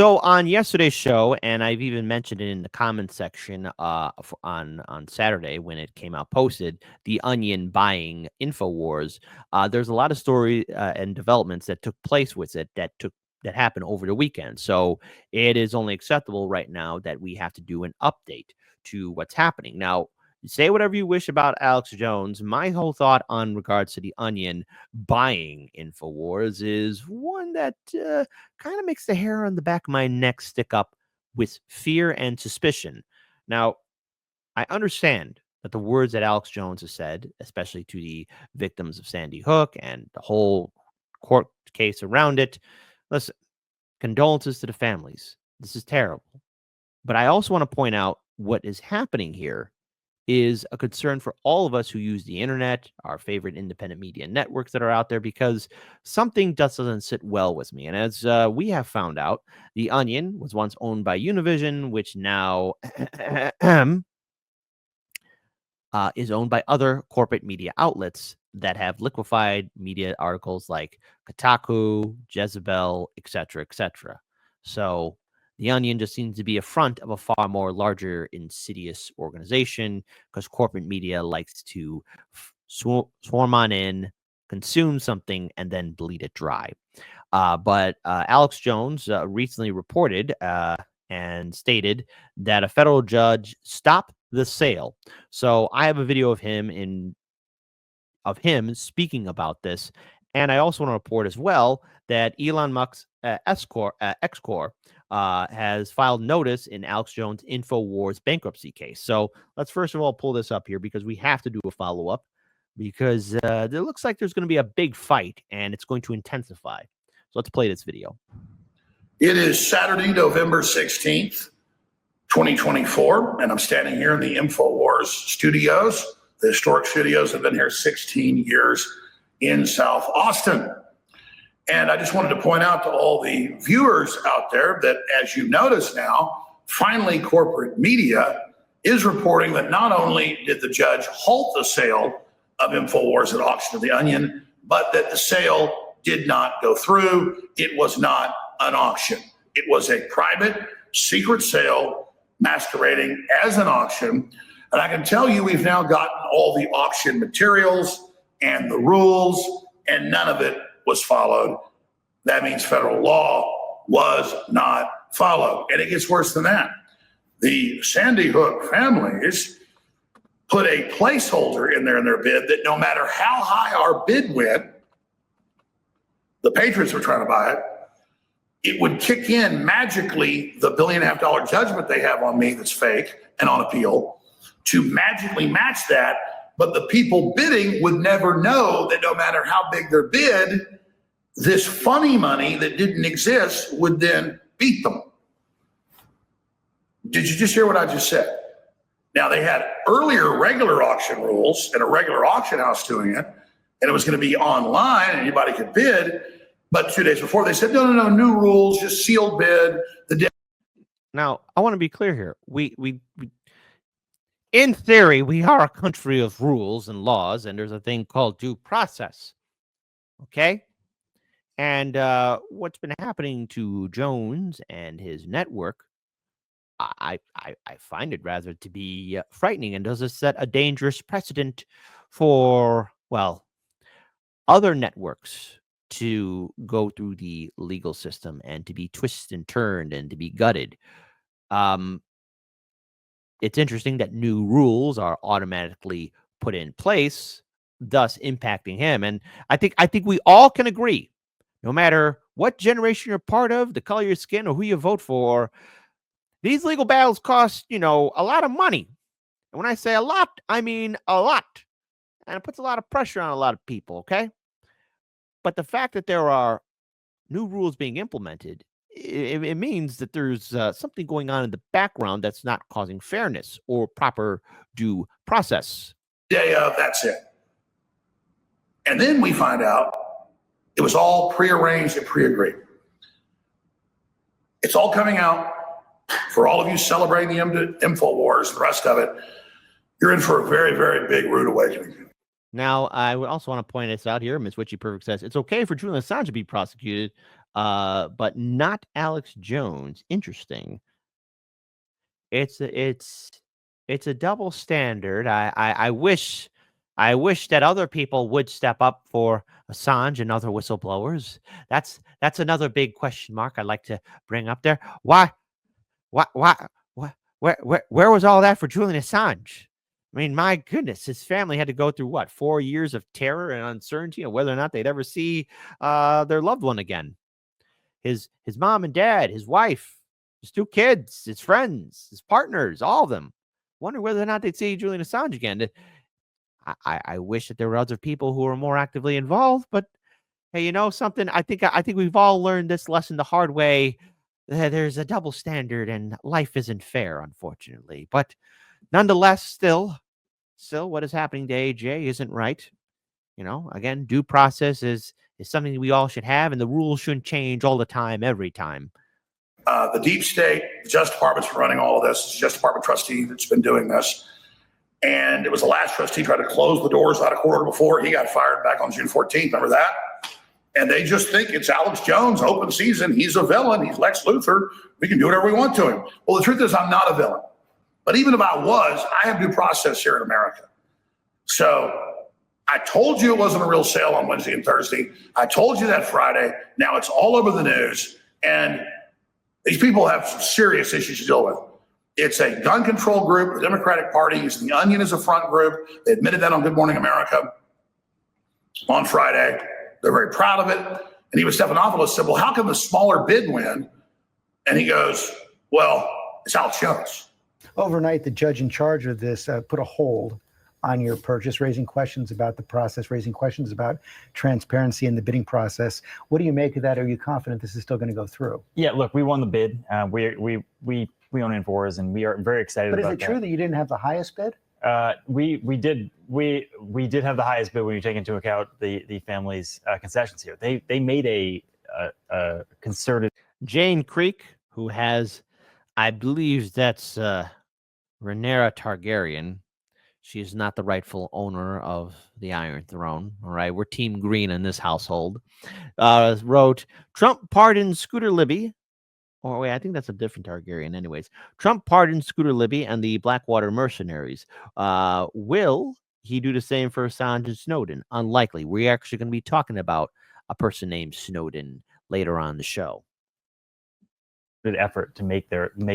So on yesterday's show, and I've even mentioned it in the comment section on Saturday when it came out posted, the Onion buying InfoWars. There's a lot of story and developments that took place with it that happened over the weekend. So it is only acceptable right now that we have to do an update to what's happening now. Say whatever you wish about Alex Jones. My whole thought on regards to the Onion buying InfoWars is one that kind of makes the hair on the back of my neck stick up with fear and suspicion. Now, I understand that the words that Alex Jones has said, especially to the victims of Sandy Hook and the whole court case around it, listen, condolences to the families. This is terrible. But I also want to point out what is happening here is a concern for all of us who use the internet, our favorite independent media networks that are out there, because something just doesn't sit well with me. And as we have found out, The Onion was once owned by Univision, which now is owned by other corporate media outlets that have liquefied media articles like Kotaku, Jezebel, etc., etc. So the Onion just seems to be a front of a far more larger, insidious organization because corporate media likes to swarm on in, consume something, and then bleed it dry. But Alex Jones recently reported and stated that a federal judge stopped the sale. So I have a video of him speaking about this. And I also want to report as well that Elon Musk's X-Corp has filed notice in Alex Jones' InfoWars bankruptcy case. So let's first of all pull this up here because we have to do a follow-up because it looks like there's going to be a big fight and it's going to intensify. So let's play this video. It is Saturday, November 16th, 2024, and I'm standing here in the InfoWars Studios. The historic studios have been here 16 years in South Austin. And I just wanted to point out to all the viewers out there that, as you notice now, finally corporate media is reporting that not only did the judge halt the sale of InfoWars at auction of the Onion, but that the sale did not go through. It was not an auction. It was a private, secret sale masquerading as an auction. And I can tell you we've now gotten all the auction materials and the rules, and none of it was followed. That means federal law was not followed. And it gets worse than that. The Sandy Hook families put a placeholder in there in their bid that no matter how high our bid went, the Patriots were trying to buy it, it would kick in magically the $1.5 billion judgment they have on me that's fake and on appeal to magically match that. But the people bidding would never know that no matter how big their bid, this funny money that didn't exist would then beat them. Did you just hear what I just said? Now, they had earlier regular auction rules and a regular auction house doing it, and it was going to be online and anybody could bid. But 2 days before, they said, no, new rules, just sealed bid. Now, I want to be clear here. We in theory, we are a country of rules and laws, and there's a thing called due process. Okay? And what's been happening to Jones and his network, I find it rather to be frightening, and does it set a dangerous precedent for, well, other networks to go through the legal system and to be twisted and turned and to be gutted. It's interesting that new rules are automatically put in place, thus impacting him. And I think we all can agree, no matter what generation you're part of, the color of your skin, or who you vote for, these legal battles cost, a lot of money. And when I say a lot, I mean a lot. And it puts a lot of pressure on a lot of people, okay? But the fact that there are new rules being implemented, it means that there's something going on in the background that's not causing fairness or proper due process. Day of, that's it. And then we find out it was all prearranged and pre-agreed. It's all coming out. For all of you celebrating the InfoWars, the rest of it, you're in for a very, very big rude awakening. Now, I would also want to point this out here. Ms. Witchy Perfect says, it's okay for Julian Assange to be prosecuted. but not Alex Jones. Interesting. It's a double standard. I wish that other people would step up for Assange and other whistleblowers. That's another big question mark I'd like to bring up there. Why where was all that for Julian Assange? I mean, my goodness, his family had to go through what, 4 years of terror and uncertainty of whether or not they'd ever see their loved one again. His mom and dad, his wife, his 2 kids, his friends, his partners, all of them. Wonder whether or not they'd see Julian Assange again. I wish that there were other people who were more actively involved, but hey, you know something? I think we've all learned this lesson the hard way. There's a double standard, and life isn't fair, unfortunately. But nonetheless, still, what is happening to AJ isn't right. You know, again, due process is something we all should have, and the rules shouldn't change all the time, every time. The deep state, the Justice Department's running all of this. It's the Justice Department trustee that's been doing this. And it was the last trustee tried to close the doors out of court before. He got fired back on June 14th. Remember that? And they just think it's Alex Jones, open season. He's a villain. He's Lex Luthor. We can do whatever we want to him. Well, the truth is I'm not a villain. But even if I was, I have due process here in America. So I told you it wasn't a real sale on Wednesday and Thursday. I told you that Friday. Now it's all over the news. And these people have some serious issues to deal with. It's a gun control group, the Democratic Party using the Onion as a front group. They admitted that on Good Morning America on Friday. They're very proud of it. And even Stephanopoulos said, well, how can the smaller bid win? And he goes, well, it's Alex Jones. Overnight, the judge in charge of this put a hold on your purchase, raising questions about the process, raising questions about transparency in the bidding process. What do you make of that? Are you confident this is still going to go through? Yeah, look, we won the bid. We own InfoWars, and we are very excited about that. But is it true that you didn't have the highest bid? We did have the highest bid when you take into account the family's concessions here. They made a concerted. Jane Creek, who has, I believe that's Rhaenyra Targaryen. She is not the rightful owner of the Iron Throne. All right, we're Team Green in this household. Wrote, Trump pardons Scooter Libby. Or wait, I think that's a different Targaryen. Anyways, Trump pardoned Scooter Libby and the Blackwater mercenaries. Will he do the same for Assange and Snowden? Unlikely. We're actually going to be talking about a person named Snowden later on in the show. Effort to make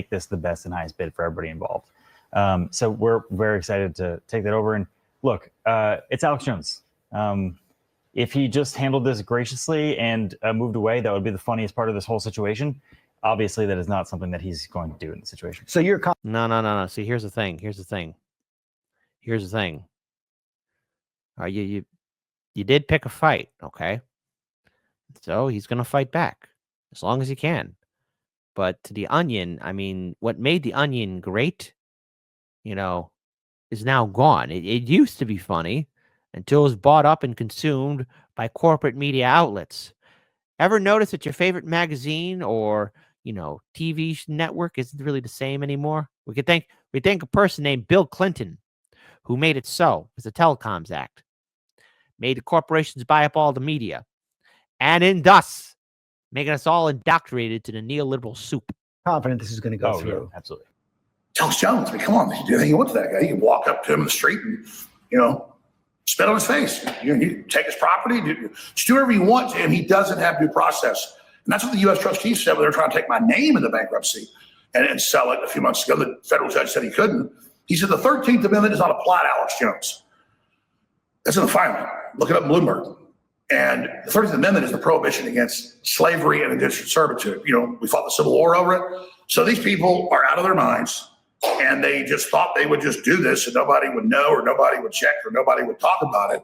this the best and highest bid for everybody involved. So we're very excited to take that over. And look, it's Alex Jones. If he just handled this graciously and moved away, that would be the funniest part of this whole situation. Obviously, that is not something that he's going to do in the situation. So you're no. See, here's the thing. You did pick a fight, okay? So he's going to fight back as long as he can. But to the Onion, I mean, what made the Onion great, is now gone. It used to be funny until it was bought up and consumed by corporate media outlets. Ever notice that your favorite magazine or TV network isn't really the same anymore? We thank a person named Bill Clinton, who made it so. It's the Telecoms Act. Made the corporations buy up all the media. And in thus, making us all indoctrinated to the neoliberal soup. Confident this is going to go through. Yeah, absolutely. Alex Jones, I mean, come on, you do anything you want to that guy. You can walk up to him in the street and, spit on his face. You take his property, just do whatever you want to him. He doesn't have due process. And that's what the U.S. trustees said when they were trying to take my name into bankruptcy and sell it a few months ago. The federal judge said he couldn't. He said the 13th Amendment does not apply to Alex Jones. That's in the filing. Look it up in Bloomberg. And the 13th Amendment is the prohibition against slavery and indentured servitude. We fought the Civil War over it. So these people are out of their minds, and they just thought they would just do this and nobody would know or nobody would check or nobody would talk about it.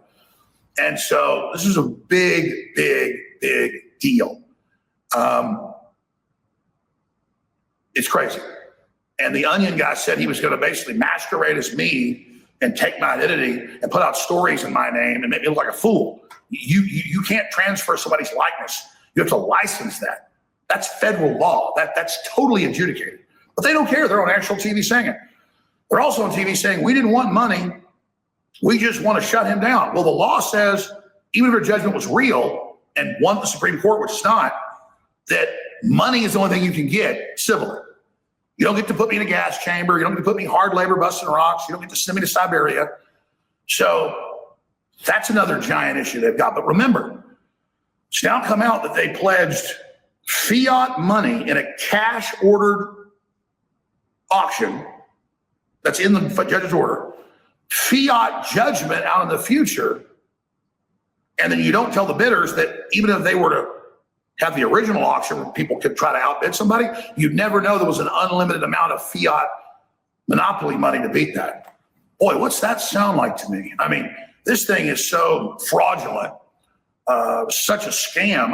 And so this is a big, big, big deal. It's crazy. And the Onion guy said he was going to basically masquerade as me and take my identity and put out stories in my name and make me look like a fool. You can't transfer somebody's likeness. You have to license that. That's federal law. That's totally adjudicated. But they don't care. They're on actual TV saying it. They're also on TV saying, we didn't want money. We just want to shut him down. Well, the law says, even if her judgment was real and won the Supreme Court, which is not, that money is the only thing you can get civilly. You don't get to put me in a gas chamber. You don't get to put me hard labor busting rocks. You don't get to send me to Siberia. So that's another giant issue they've got. But remember, it's now come out that they pledged fiat money in a cash ordered auction that's in the judge's order, fiat judgment out in the future. And then you don't tell the bidders that even if they were to have the original auction where people could try to outbid somebody, you'd never know there was an unlimited amount of fiat monopoly money to beat that. Boy, what's that sound like to me? I mean, this thing is so fraudulent, such a scam.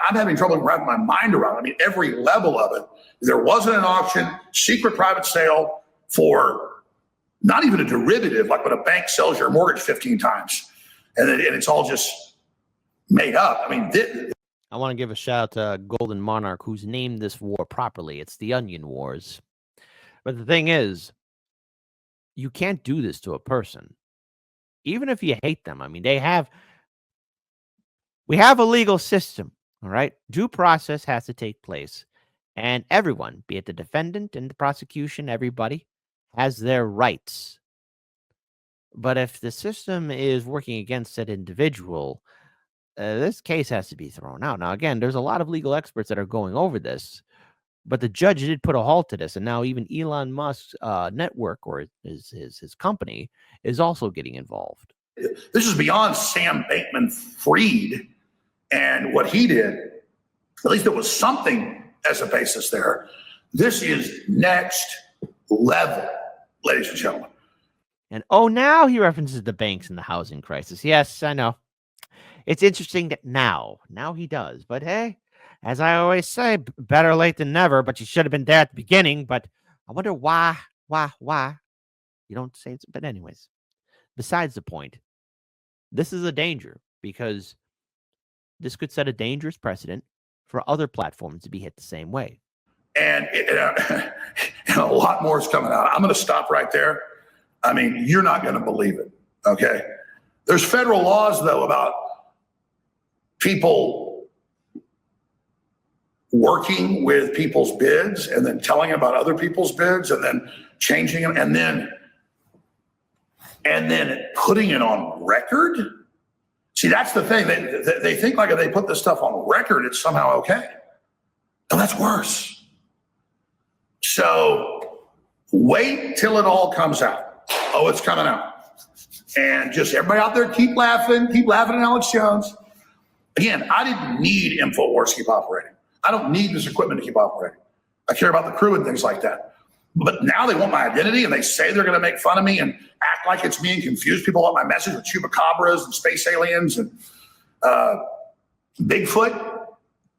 I'm having trouble wrapping my mind around it. I mean, every level of it. There wasn't an auction, secret private sale for not even a derivative, like when a bank sells your mortgage 15 times. And it's all just made up. I mean, I want to give a shout out to Golden Monarch, who's named this war properly. It's the Onion Wars. But the thing is, you can't do this to a person, even if you hate them. I mean, we have a legal system, all right? Due process has to take place. And everyone, be it the defendant and the prosecution, everybody has their rights. But if the system is working against that individual, this case has to be thrown out. Now, again, there's a lot of legal experts that are going over this, but the judge did put a halt to this. And now even Elon Musk's network, or his company, is also getting involved. This is beyond Sam Bankman-Fried and what he did. At least there was something as a basis there. This is next level, ladies and gentlemen. And now he references the banks and the housing crisis. Yes, I know. It's interesting that now he does. But hey, as I always say, better late than never. But you should have been there at the beginning. But I wonder why. You don't say it's, but anyways, besides the point, this is a danger because this could set a dangerous precedent for other platforms to be hit the same way. And a lot more is coming out. I'm going to stop right there. I mean, you're not going to believe it, okay? There's federal laws, though, about people working with people's bids and then telling about other people's bids and then changing them and then putting it on record. See, that's the thing. They think like if they put this stuff on record, it's somehow okay. No, that's worse. So wait till it all comes out. Oh, it's coming out. And just everybody out there, keep laughing at Alex Jones. Again, I didn't need InfoWars to keep operating. I don't need this equipment to keep operating. I care about the crew and things like that. But now they want my identity and they say they're going to make fun of me and act like it's me and confuse people about my message with chupacabras and space aliens and Bigfoot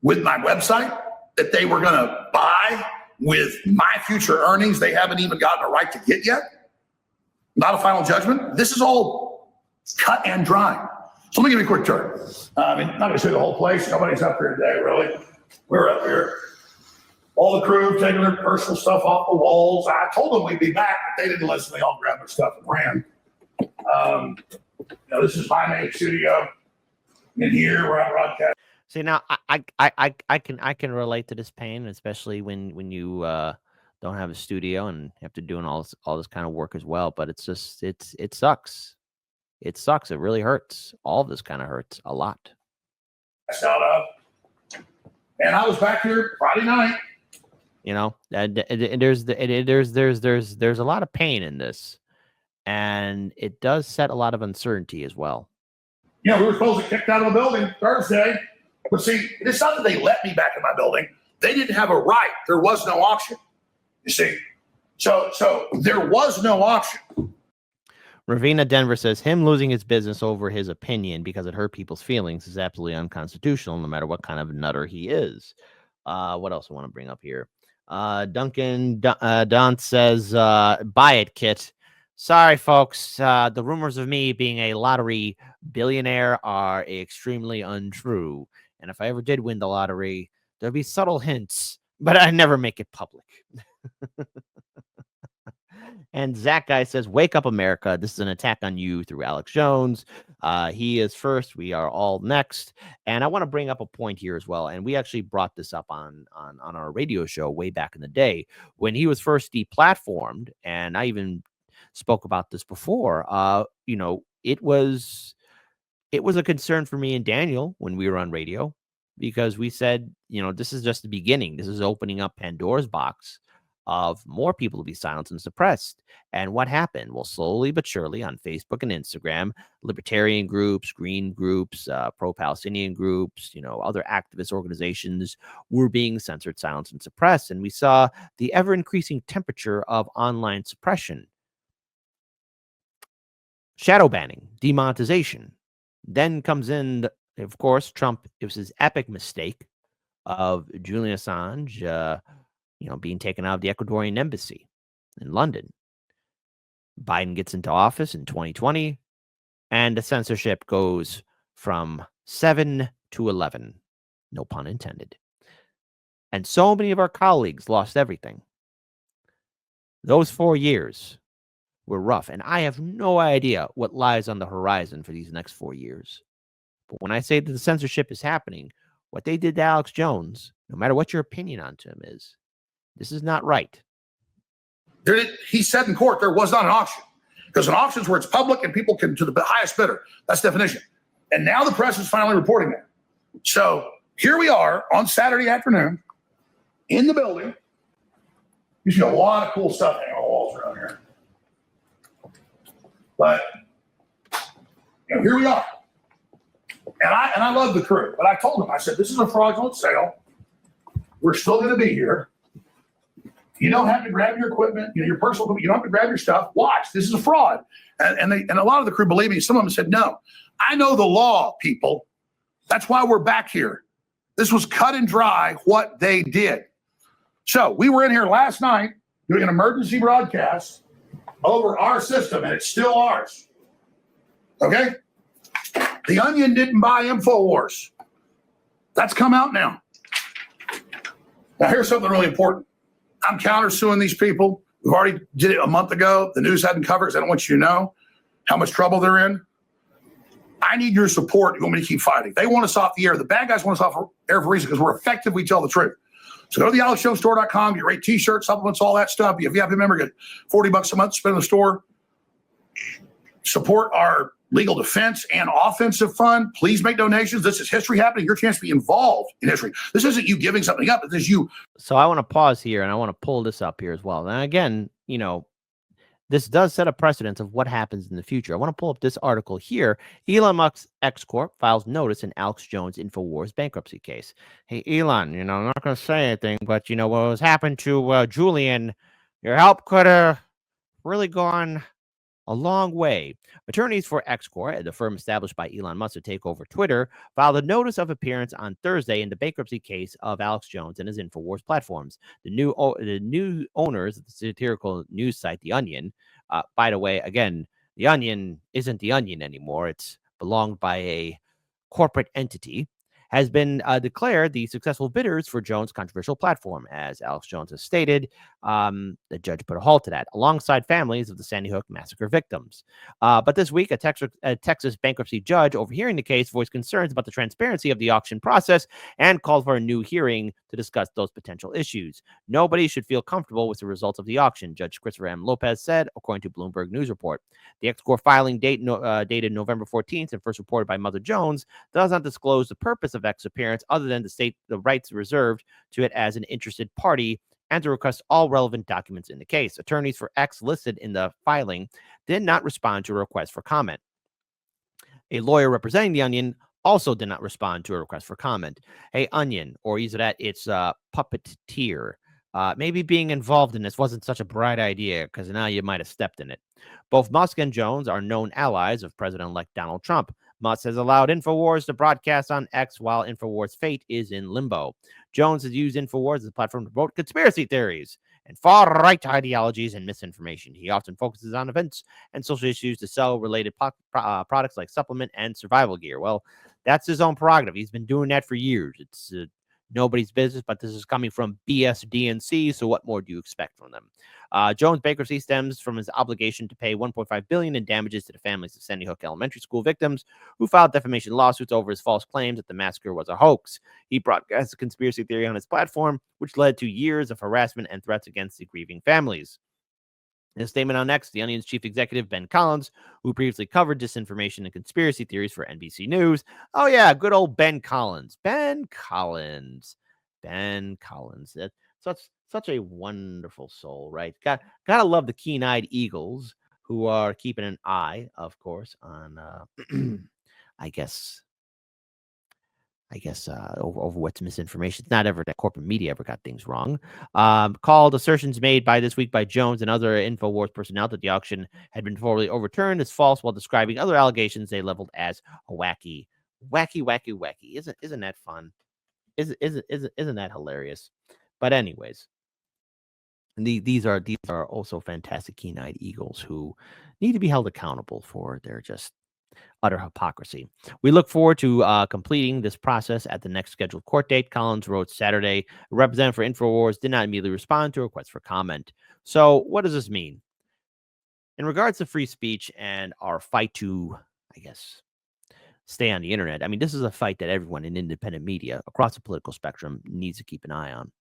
with my website that they were going to buy with my future earnings they haven't even gotten a right to get yet. Not a final judgment. This is all cut and dry. So let me give you a quick tour. I'm not going to show you the whole place. Nobody's up here today, really. We're up here. All the crew taking their personal stuff off the walls. I told them we'd be back, but they didn't listen. They all grabbed their stuff and ran. This is my main studio. In here, where I broadcast. See, now I can relate to this pain, especially when you don't have a studio and have to do all this kind of work as well. But it's just it sucks. It sucks. It really hurts. All of this kind of hurts a lot. And I was back here Friday night. You know, there's a lot of pain in this, and it does set a lot of uncertainty as well. We were supposed to get kicked out of the building Thursday, but see, it's not that they let me back in my building. They didn't have a right. There was no auction. You see, so there was no auction. Ravina Denver says him losing his business over his opinion because it hurt people's feelings is absolutely unconstitutional, no matter what kind of nutter he is. What else I want to bring up here? Duncan Don says, buy it, Kit. Sorry, folks. The rumors of me being a lottery billionaire are extremely untrue. And if I ever did win the lottery, there'll be subtle hints, but I never make it public. And Zach Guy says, wake up, America. This is an attack on you through Alex Jones. He is first. We are all next. And I want to bring up a point here as well. And we actually brought this up on our radio show way back in the day when he was first deplatformed. And I even spoke about this before. It was a concern for me and Daniel when we were on radio, because we said, this is just the beginning. This is opening up Pandora's box of more people to be silenced and suppressed. And what happened? Well, slowly but surely on Facebook and Instagram, libertarian groups, green groups, pro-Palestinian groups, other activist organizations were being censored, silenced, and suppressed. And we saw the ever-increasing temperature of online suppression. Shadow banning, demonetization. Then comes in, of course, Trump. It was his epic mistake of Julian Assange, being taken out of the Ecuadorian embassy in London. Biden gets into office in 2020, and the censorship goes from 7 to 11. No pun intended. And so many of our colleagues lost everything. Those 4 years were rough, and I have no idea what lies on the horizon for these next 4 years. But when I say that the censorship is happening, what they did to Alex Jones, no matter what your opinion on him is, this is not right. He said in court there was not an auction, because an auction is where it's public and people can to the highest bidder. That's the definition. And now the press is finally reporting that. So here we are on Saturday afternoon in the building. You see a lot of cool stuff hanging on the walls around here. But here we are. And I love the crew. But I told them, I said, this is a fraudulent sale. We're still going to be here. You don't have to grab your equipment, your personal equipment. You don't have to grab your stuff. Watch, this is a fraud. And a lot of the crew believe me. Some of them said, no, I know the law, people. That's why we're back here. This was cut and dry what they did. So we were in here last night doing an emergency broadcast over our system, and it's still ours. Okay? The Onion didn't buy InfoWars. That's come out now. Now, here's something really important. I'm countersuing these people. We've already did it a month ago. The news hadn't covered it. I don't want you to know how much trouble they're in. I need your support. You want me to keep fighting. They want us off the air. The bad guys want us off the air for a reason, because we're effective. We tell the truth. So go to the AlexJonesStore.com. Get great T-shirts, supplements, all that stuff. If you have a member, get $40 a month to spend in the store. Support our legal defense and offensive fund. Please make donations. This is history happening. Your chance to be involved in history. This isn't you giving something up. This is you. So I want to pause here, and I want to pull this up here as well. And again, this does set a precedent of what happens in the future. I want to pull up this article here. Elon Musk's X Corp files notice in Alex Jones InfoWars bankruptcy case. Hey, Elon, I'm not going to say anything, but what was happened to Julian, your help could have really gone a long way. Attorneys for X Corp, the firm established by Elon Musk to take over Twitter, filed a notice of appearance on Thursday in the bankruptcy case of Alex Jones and his InfoWars platforms. The new owners of the satirical news site, The Onion, by the way, again, The Onion isn't The Onion anymore. It's belonged by a corporate entity, has been declared the successful bidders for Jones' controversial platform. As Alex Jones has stated, the judge put a halt to that, alongside families of the Sandy Hook massacre victims. But this week, a Texas bankruptcy judge overhearing the case voiced concerns about the transparency of the auction process and called for a new hearing to discuss those potential issues. Nobody should feel comfortable with the results of the auction, Judge Christopher M. Lopez said, according to Bloomberg News Report. The X-Corp filing dated November 14th and first reported by Mother Jones does not disclose the purpose of X appearance other than to state the rights reserved to it as an interested party and to request all relevant documents in the case. Attorneys for X listed in the filing did not respond to a request for comment. A lawyer representing The Onion also did not respond to a request for comment. Hey, Onion, or either that, it's puppeteer. Maybe being involved in this wasn't such a bright idea, because now you might have stepped in it. Both Musk and Jones are known allies of President-elect Donald Trump. Musk has allowed InfoWars to broadcast on X while InfoWars' fate is in limbo. Jones has used InfoWars as a platform to promote conspiracy theories and far-right ideologies and misinformation. He often focuses on events and social issues to sell related products like supplement and survival gear. Well, that's his own prerogative. He's been doing that for years. It's nobody's business, but this is coming from BSDNC, so what more do you expect from them? Jones' bankruptcy stems from his obligation to pay $1.5 billion in damages to the families of Sandy Hook Elementary School victims who filed defamation lawsuits over his false claims that the massacre was a hoax. He broadcast a conspiracy theory on his platform, which led to years of harassment and threats against the grieving families. In a statement on X, The Onion's chief executive, Ben Collins, who previously covered disinformation and conspiracy theories for NBC News. Oh, yeah, good old Ben Collins. Ben Collins. That's such a wonderful soul, right? Gotta love the keen-eyed eagles who are keeping an eye, of course, on, I guess, over what's misinformation. It's not ever that corporate media ever got things wrong. Called assertions made by this week by Jones and other InfoWars personnel that the auction had been formally overturned as false, while describing other allegations they leveled as wacky. Isn't that fun? Isn't that hilarious? But anyways, these are also fantastic keen-eyed eagles who need to be held accountable for their just utter hypocrisy. We look forward to completing this process at the next scheduled court date. Collins wrote Saturday. A representative for InfoWars did not immediately respond to a request for comment. So what does this mean? In regards to free speech and our fight to, I guess, stay on the internet, I mean, this is a fight that everyone in independent media across the political spectrum needs to keep an eye on.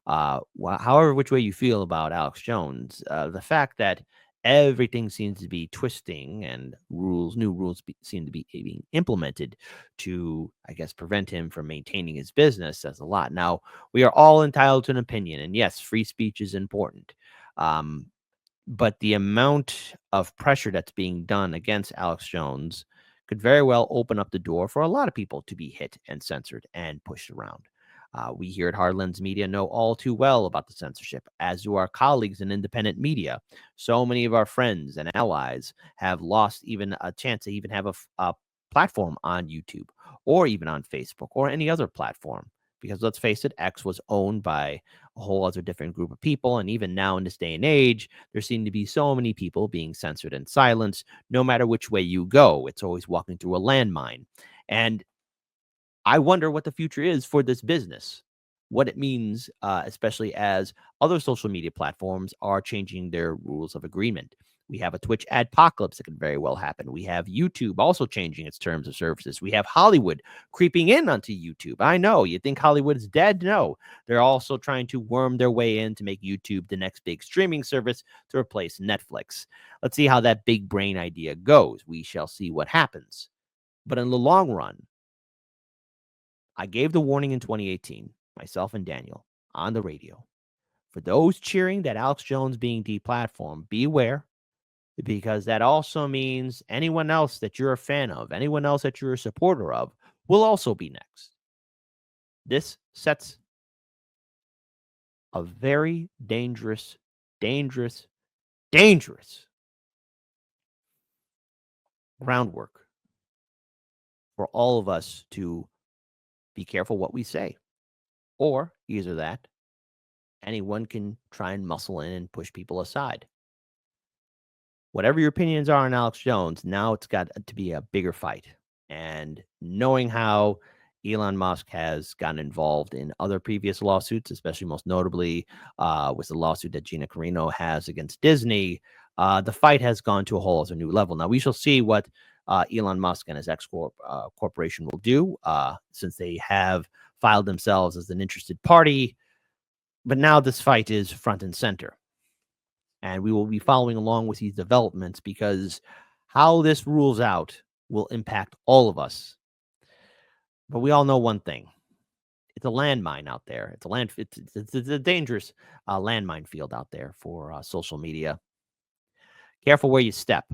However, which way you feel about Alex Jones, the fact that everything seems to be twisting and new rules seem to be being implemented to, I guess, prevent him from maintaining his business says a lot. Now, we are all entitled to an opinion, and yes, free speech is important. But the amount of pressure that's being done against Alex Jones could very well open up the door for a lot of people to be hit and censored and pushed around. We here at Hardlands Media know all too well about the censorship, as do our colleagues in independent media. So many of our friends and allies have lost even a chance to even have a platform on YouTube or even on Facebook or any other platform. Because let's face it, X was owned by a whole other different group of people. And even now in this day and age, there seem to be so many people being censored and silenced. No matter which way you go, it's always walking through a landmine. And I wonder what the future is for this business, what it means, especially as other social media platforms are changing their rules of agreement. We have a Twitch adpocalypse that could very well happen. We have YouTube also changing its terms of services. We have Hollywood creeping in onto YouTube. I know you think Hollywood is dead. No, they're also trying to worm their way in to make YouTube the next big streaming service to replace Netflix. Let's see how that big brain idea goes. We shall see what happens. But in the long run, I gave the warning in 2018, myself and Daniel, on the radio. For those cheering that Alex Jones being deplatformed, beware, because that also means anyone else that you're a fan of, anyone else that you're a supporter of, will also be next. This sets a very dangerous groundwork for all of us to be careful what we say. Or either that, anyone can try and muscle in and push people aside. Whatever your opinions are on Alex Jones, now it's got to be a bigger fight. And knowing how Elon Musk has gotten involved in other previous lawsuits, especially most notably with the lawsuit that Gina Carano has against Disney, the fight has gone to a whole other new level. Now, we shall see what Elon Musk and his X corporation will do, since they have filed themselves as an interested party. But now this fight is front and center. And we will be following along with these developments, because how this rules out will impact all of us. But we all know one thing. It's a landmine out there. It's a dangerous landmine field out there for social media. Careful where you step.